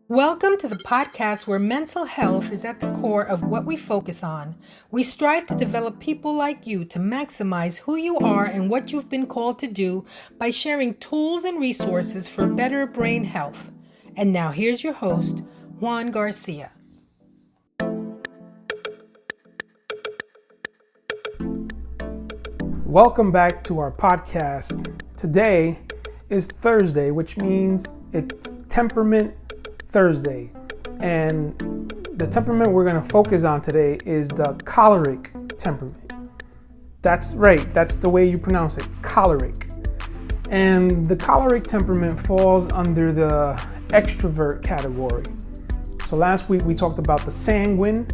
Welcome to the podcast where mental health is at the core of what we focus on. We strive to develop people like you to maximize who you are and what you've been called to do by sharing tools and resources for better brain health. And now here's your host, Juan Garcia. Welcome back to our podcast. Today is Thursday, which means it's Temperament Thursday. And the temperament we're going to focus on today is the choleric temperament. That's right, that's the way you pronounce it, choleric. And the choleric temperament falls under the extrovert category. So last week we talked about the sanguine.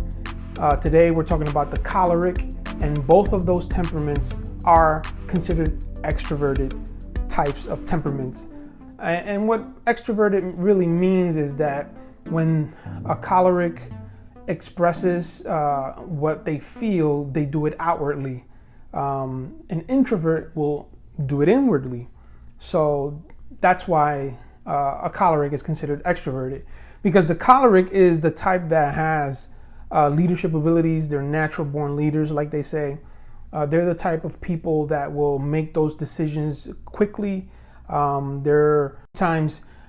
Today we're talking about the choleric, and both of those temperaments are considered extroverted types of temperaments. And what extroverted really means is that when a choleric expresses what they feel, they do it outwardly. An introvert will do it inwardly. So that's why a choleric is considered extroverted, because the choleric is the type that has leadership abilities. They're natural born leaders, like they say. They're the type of people that will make those decisions quickly. They're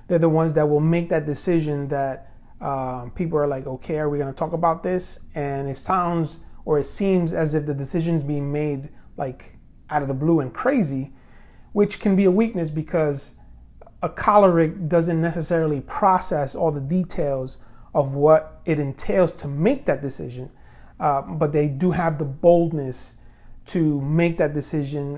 the ones that will make that decision that people are like, okay, are we going to talk about this? And it sounds or it seems as if the decision's being made like out of the blue and crazy, which can be a weakness because a choleric doesn't necessarily process all the details of what it entails to make that decision. But they do have the boldness to make that decision,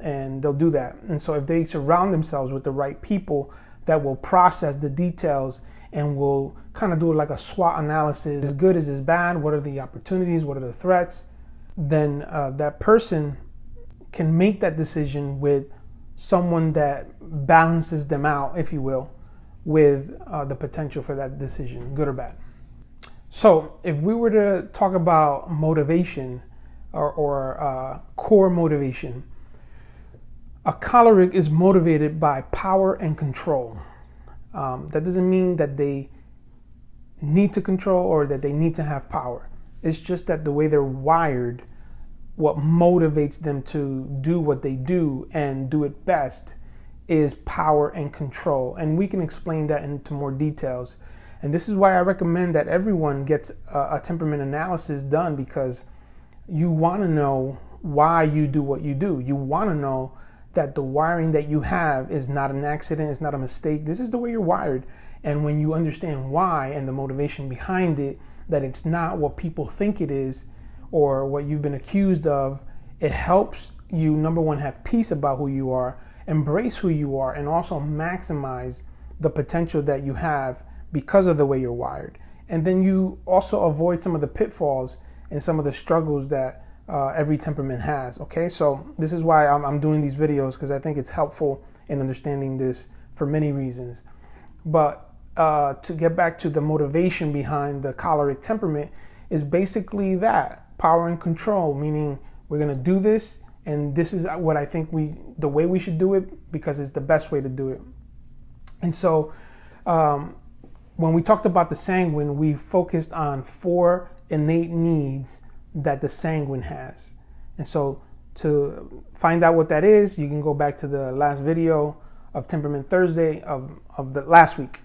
and they'll do that. And so if they surround themselves with the right people that will process the details and will kind of do like a SWOT analysis, as good as is bad, what are the opportunities, what are the threats, then that person can make that decision with someone that balances them out, if you will, with the potential for that decision, good or bad. So if we were to talk about motivation, or core motivation, a choleric is motivated by power and control. That doesn't mean that they need to control or that they need to have power. It's just that the way they're wired, what motivates them to do what they do and do it best is power and control. And we can explain that into more details. And this is why I recommend that everyone gets a temperament analysis done, because you want to know why you do what you do. You want to know that the wiring that you have is not an accident, it's not a mistake. This is the way you're wired. And when you understand why and the motivation behind it, that it's not what people think it is or what you've been accused of, it helps you, number one, have peace about who you are, embrace who you are, and also maximize the potential that you have because of the way you're wired. And then you also avoid some of the pitfalls and some of the struggles that every temperament has. Okay, so this is why I'm doing these videos, because I think it's helpful in understanding this for many reasons. But to get back to the motivation behind the choleric temperament is basically that, power and control, meaning we're going to do this, and this is what I think the way we should do it, because it's the best way to do it. And so when we talked about the sanguine, we focused on 4 innate needs that the sanguine has. And so to find out what that is, you can go back to the last video of Temperament Thursday of the last week.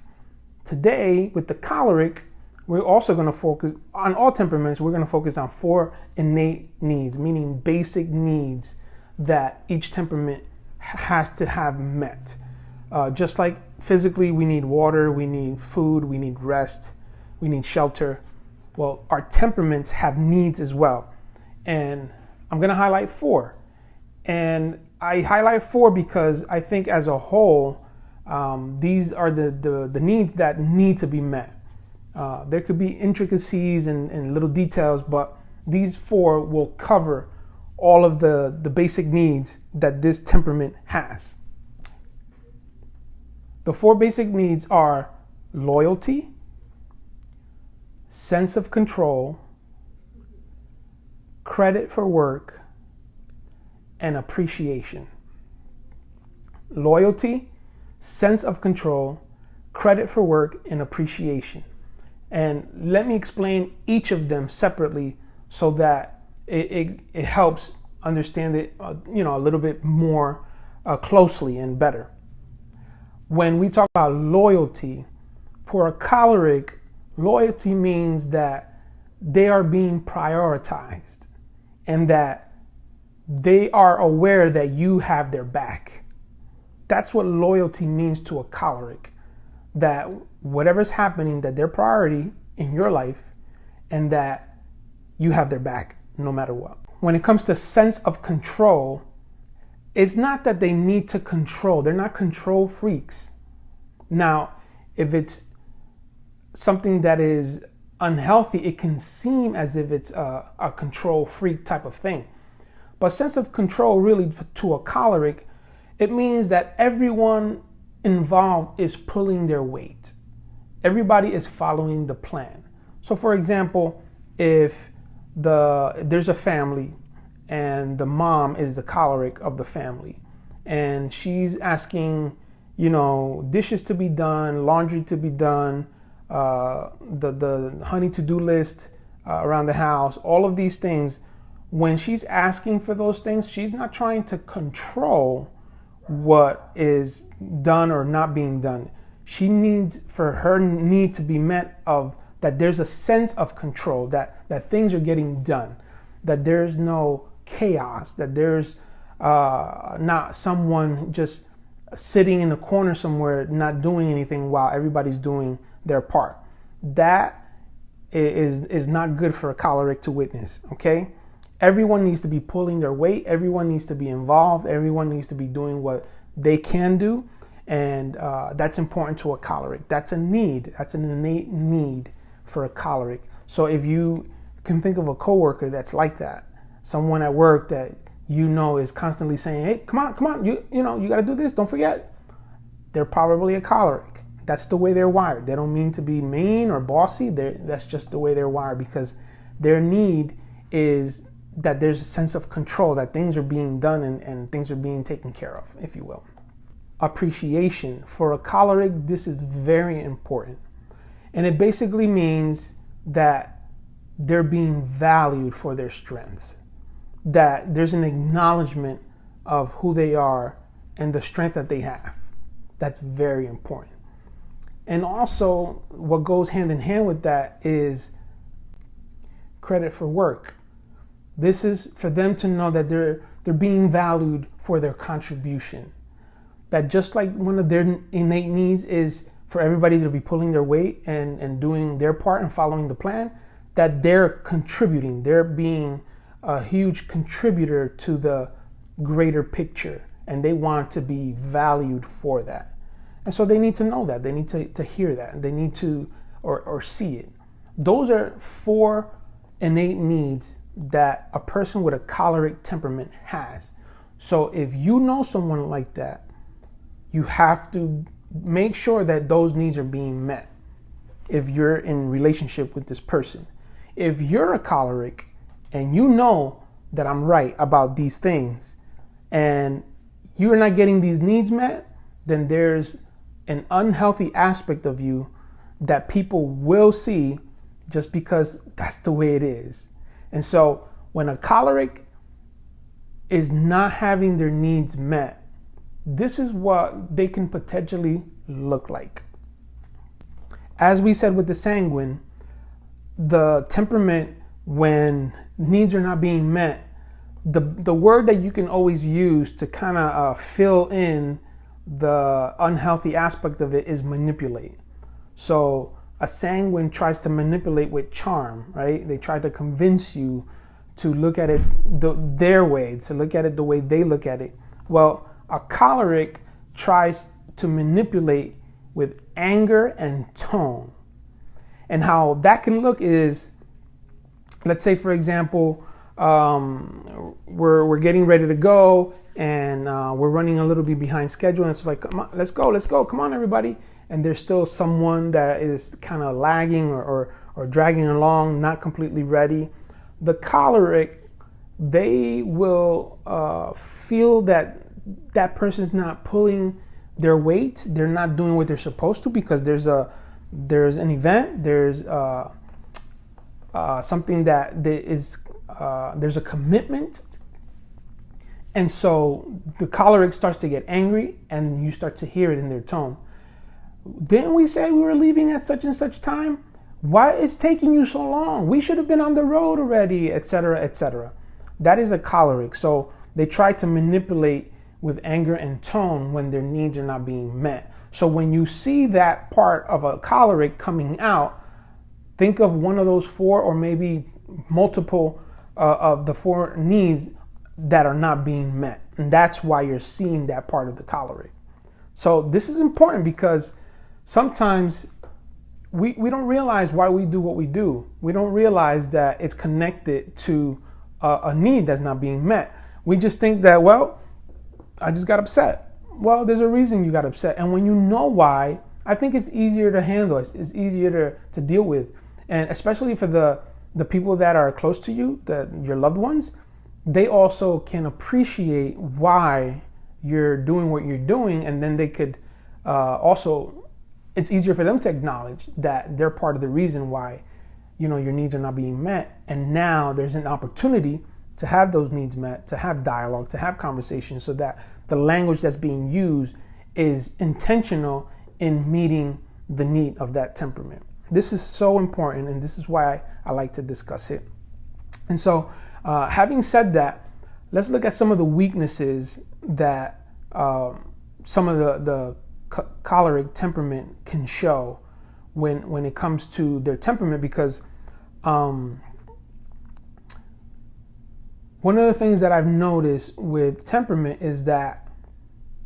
Today, with the choleric, we're also going to focus on all temperaments. We're going to focus on 4 innate needs, meaning basic needs that each temperament has to have met. Just like physically, we need water, we need food, we need rest, we need shelter. Well, our temperaments have needs as well. And I'm going to highlight 4. And I highlight 4 because I think as a whole, these are the needs that need to be met. There could be intricacies and little details, but these 4 will cover all of the basic needs that this temperament has. The 4 basic needs are loyalty, sense of control, credit for work, and appreciation. Loyalty, sense of control, credit for work, and appreciation. And let me explain each of them separately so that it helps understand it a little bit more closely and better. When we talk about loyalty, for a choleric, loyalty means that they are being prioritized and that they are aware that you have their back. That's what loyalty means to a choleric, that whatever's happening, that they're priority in your life and that you have their back no matter what. When it comes to sense of control, it's not that they need to control. They're not control freaks. Now, if it's something that is unhealthy, it can seem as if it's a control freak type of thing. But sense of control, really, to a choleric, it means that everyone involved is pulling their weight. Everybody is following the plan. So, for example, if there's a family and the mom is the choleric of the family, and she's asking, dishes to be done, laundry to be done, the honey to-do list around the house, all of these things. When she's asking for those things, she's not trying to control what is done or not being done. She needs for her need to be met of that there's a sense of control, that things are getting done, that there's no chaos, that there's not someone just sitting in a corner somewhere not doing anything while everybody's doing their part. That is not good for a choleric to witness, okay? Everyone needs to be pulling their weight. Everyone needs to be involved. Everyone needs to be doing what they can do. And that's important to a choleric. That's a need. That's an innate need for a choleric. So if you can think of a coworker that's like that, someone at work that is constantly saying, hey, come on, you got to do this. Don't forget. They're probably a choleric. That's the way they're wired. They don't mean to be mean or bossy. That's just the way they're wired, because their need is that there's a sense of control, that things are being done and things are being taken care of, if you will. Appreciation. For a choleric, this is very important. And it basically means that they're being valued for their strengths, that there's an acknowledgement of who they are and the strength that they have. That's very important. And also, what goes hand in hand with that is credit for work. This is for them to know that they're being valued for their contribution. That just like one of their innate needs is for everybody to be pulling their weight and doing their part and following the plan, that they're contributing. They're being a huge contributor to the greater picture, and they want to be valued for that. And so they need to know that. They need to hear that. They need to or see it. Those are 4 innate needs that a person with a choleric temperament has. So if you know someone like that, you have to make sure that those needs are being met if you're in relationship with this person. If you're a choleric and you know that I'm right about these things and you're not getting these needs met, then there's an unhealthy aspect of you that people will see just because that's the way it is. And so when a choleric is not having their needs met, this is what they can potentially look like. As we said with the sanguine, the temperament, when needs are not being met, the word that you can always use to kind of fill in the unhealthy aspect of it is manipulate. So a sanguine tries to manipulate with charm, right? They try to convince you to look at it their way, to look at it the way they look at it. Well, a choleric tries to manipulate with anger and tone. And how that can look is, let's say, for example, we're getting ready to go and we're running a little bit behind schedule. And it's like, come on, let's go. Come on, everybody. And there's still someone that is kind of lagging or dragging along, not completely ready. The choleric, they will feel that person's not pulling their weight, they're not doing what they're supposed to because there's an event, there's something that there's a commitment. And so the choleric starts to get angry, and you start to hear it in their tone. Didn't we say we were leaving at such and such time? Why is taking you so long? We should have been on the road already, etc., etc. That is a choleric. So they try to manipulate with anger and tone when their needs are not being met. So when you see that part of a choleric coming out, think of one of those four or maybe multiple of the four needs that are not being met. And that's why you're seeing that part of the choleric. So this is important because sometimes we don't realize why we do what we do. We don't realize that it's connected to a need that's not being met. We just think that, well, I just got upset. Well, there's a reason you got upset. And when you know why, I think it's easier to handle. It's easier to deal with. And especially for the people that are close to you, your loved ones, they also can appreciate why you're doing what you're doing. And then they could also, it's easier for them to acknowledge that they're part of the reason why, your needs are not being met. And now there's an opportunity to have those needs met, to have dialogue, to have conversation, so that the language that's being used is intentional in meeting the need of that temperament. This is so important, and this is why I like to discuss it. And so, having said that, let's look at some of the weaknesses that some of the choleric temperament can show when it comes to their temperament, because one of the things that I've noticed with temperament is that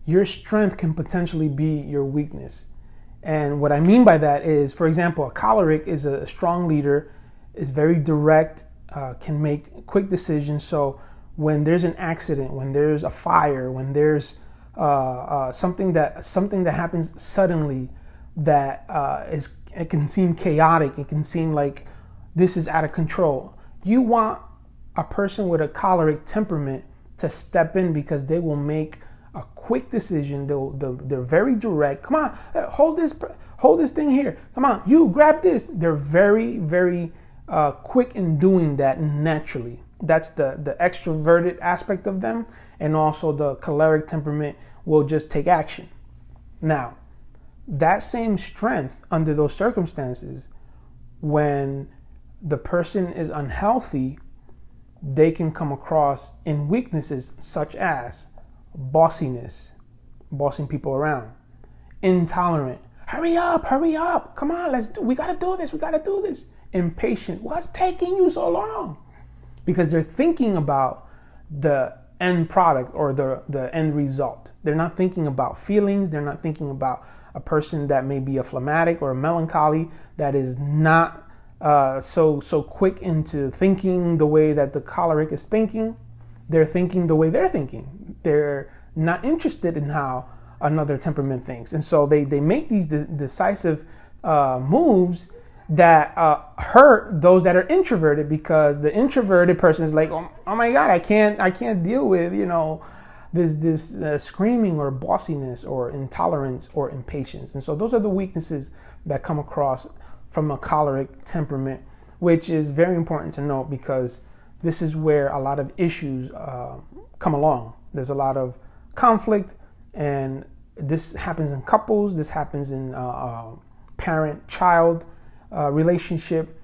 your strength can potentially be your weakness. And what I mean by that is, for example, a choleric is a strong leader, is very direct, can make quick decisions. So when there's an accident, when there's a fire, when there's something that happens suddenly that it can seem chaotic, it can seem like this is out of control. You want a person with a choleric temperament to step in, because they will make a quick decision. They're very direct. Come on, hold this thing here. Come on, you grab this. They're very, very quick in doing that naturally. That's the extroverted aspect of them, and also the choleric temperament will just take action. Now, that same strength under those circumstances, when the person is unhealthy, they can come across in weaknesses such as bossiness, bossing people around, intolerant, hurry up, come on, we gotta do this, impatient, what's taking you so long? Because they're thinking about the end product or the end result. They're not thinking about feelings. They're not thinking about a person that may be a phlegmatic or a melancholy that is not so quick into thinking the way that the choleric is thinking. They're thinking the way they're thinking. They're not interested in how another temperament thinks. And so they make these decisive moves that hurt those that are introverted, because the introverted person is like, oh my God, I can't deal with, this screaming or bossiness or intolerance or impatience. And so those are the weaknesses that come across from a choleric temperament, which is very important to note, because this is where a lot of issues come along. There's a lot of conflict, and this happens in couples. This happens in parent-child relationship,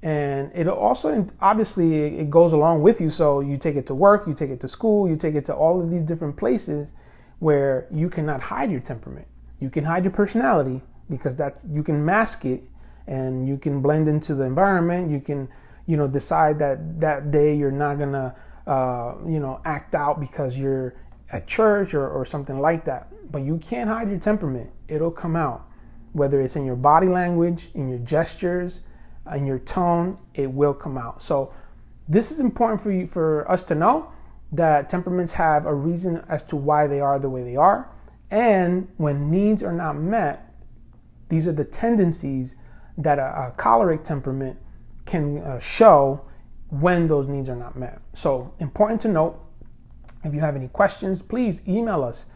and it also, obviously, it goes along with you. So you take it to work, you take it to school, you take it to all of these different places where you cannot hide your temperament. You can hide your personality, because you can mask it, and you can blend into the environment. You can, decide that day you're not gonna, act out because you're at church or something like that. But you can't hide your temperament. It'll come out, whether it's in your body language, in your gestures, in your tone. It will come out. So this is important for us to know, that temperaments have a reason as to why they are the way they are. And when needs are not met, these are the tendencies that a choleric temperament can show when those needs are not met. So important to note. If you have any questions, please email us.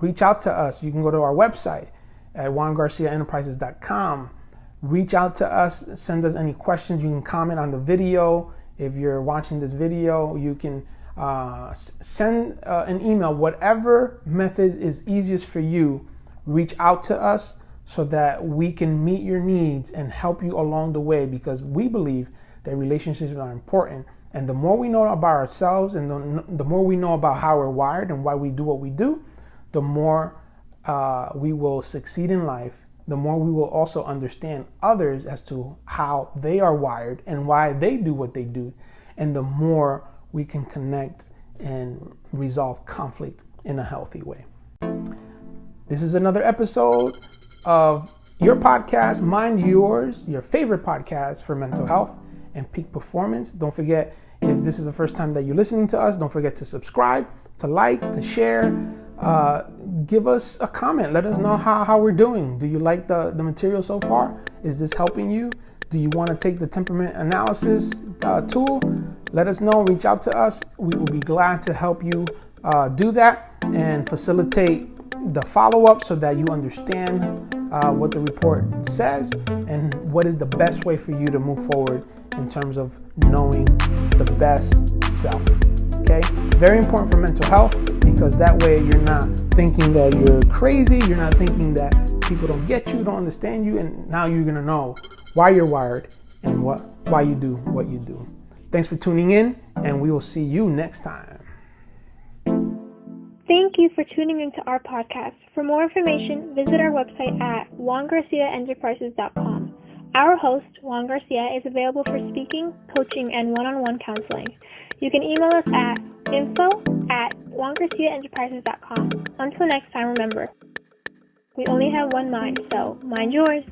reach out to us. You can go to our website at juangarciaenterprises.com. Reach out to us, send us any questions. You can comment on the video. If you're watching this video, you can send an email. Whatever method is easiest for you, reach out to us so that we can meet your needs and help you along the way, because we believe that relationships are important. And the more we know about ourselves and the more we know about how we're wired and why we do what we do, the more we will succeed in life. The more we will also understand others as to how they are wired and why they do what they do. And the more we can connect and resolve conflict in a healthy way. This is another episode of your podcast, Mind Yours, your favorite podcast for mental health and peak performance. Don't forget, if this is the first time that you're listening to us, don't forget to subscribe, to like, to share. Give us a comment. Let us know how we're doing. Do you like the material so far? Is this helping you? Do you want to take the temperament analysis tool? Let us know. Reach out to us. We will be glad to help you do that and facilitate the follow-up so that you understand what the report says and what is the best way for you to move forward in terms of knowing the best self. Okay? Very important for mental health, because that way you're not thinking that you're crazy. You're not thinking that people don't get you, don't understand you, and now you're going to know why you're wired and why you do what you do. Thanks for tuning in, and we will see you next time. Thank you for tuning into our podcast. For more information, visit our website at juangarciaenterprises.com. Our host, Juan Garcia, is available for speaking, coaching, and one-on-one counseling. You can email us at info@juangarciaenterprises.com. Until next time, remember, we only have one mind, so mind yours.